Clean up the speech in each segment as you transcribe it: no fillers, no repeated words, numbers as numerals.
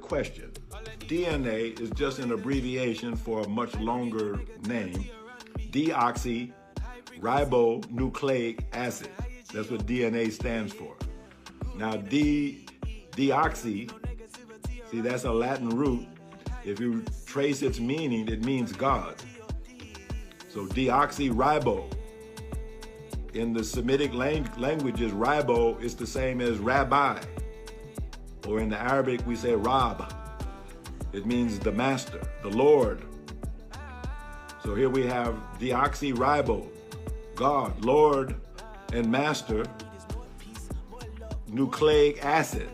Question. DNA is just an abbreviation for a much longer name, deoxyribonucleic acid. That's what DNA stands for. Now, deoxy, see, that's a Latin root. If you trace its meaning, it means God. So deoxyribo. In the Semitic languages, ribo is the same as rabbi. Or in the Arabic, we say Rab. It means the master, the Lord. So here we have deoxyribo, God, Lord and master, nucleic acid.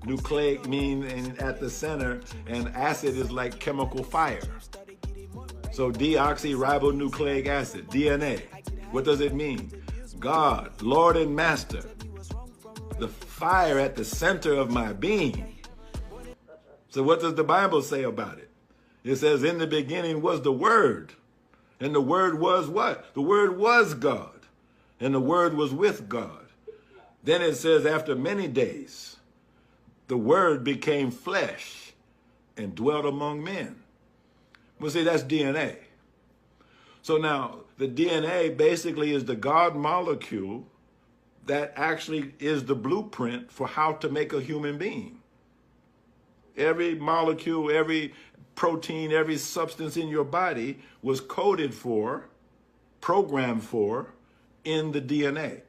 Nucleic means at the center, and acid is like chemical fire. So deoxyribonucleic acid, DNA. What does it mean? God, Lord and master. The fire at the center of my being. So what does the Bible say about it? It says, in the beginning was the Word. And the Word was what? The Word was God. And the Word was with God. Then it says, after many days, the Word became flesh and dwelt among men. Well, see, that's DNA. So now, the DNA basically is the God molecule that actually is the blueprint for how to make a human being. Every molecule, every protein, every substance in your body was coded for, programmed for, in the DNA.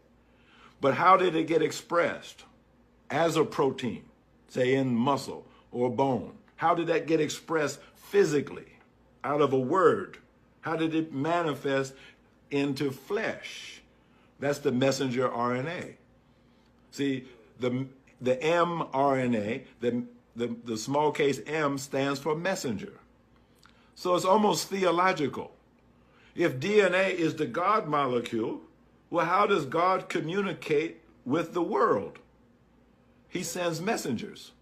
But how did it get expressed as a protein, say in muscle or bone? How did that get expressed physically out of a word? How did it manifest into flesh? That's the messenger RNA. See, the mRNA, the small case m stands for messenger. So it's almost theological. If DNA is the God molecule, well, how does God communicate with the world? He sends messengers,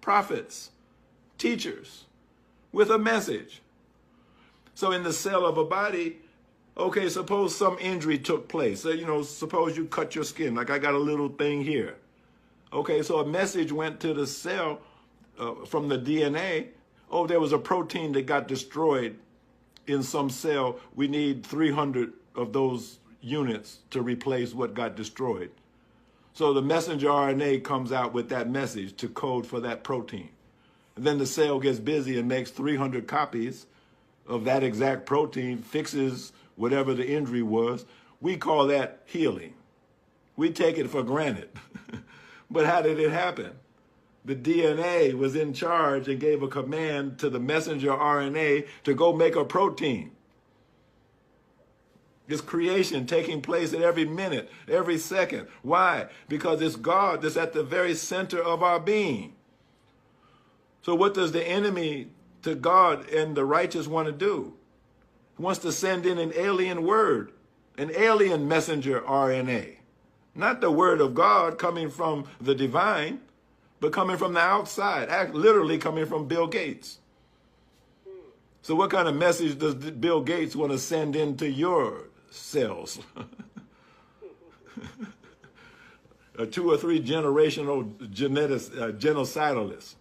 prophets, teachers, with a message. So in the cell of a body, okay, suppose some injury took place. So, suppose you cut your skin, like I got a little thing here. Okay, so a message went to the cell from the DNA. Oh, there was a protein that got destroyed in some cell. We need 300 of those units to replace what got destroyed. So the messenger RNA comes out with that message to code for that protein. And then the cell gets busy and makes 300 copies of that exact protein, fixes whatever the injury was. We call that healing. We take it for granted. But how did it happen? The DNA was in charge and gave a command to the messenger RNA to go make a protein. It's creation taking place at every minute, every second. Why? Because it's God that's at the very center of our being. So what does the enemy to God and the righteous want to do? He wants to send in an alien word, an alien messenger RNA. Not the word of God coming from the divine, but coming from the outside, literally coming from Bill Gates. So what kind of message does Bill Gates want to send into your cells? A 2 or 3 generational genocidalist,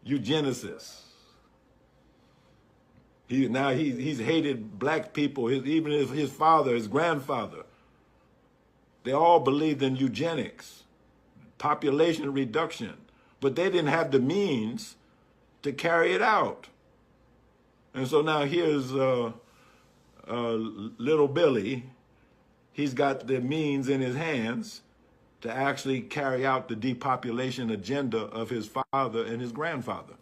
eugenicist. He's hated black people, even his father, his grandfather. They all believed in eugenics, population reduction, but they didn't have the means to carry it out. And so now here's little Billy. He's got the means in his hands to actually carry out the depopulation agenda of his father and his grandfather.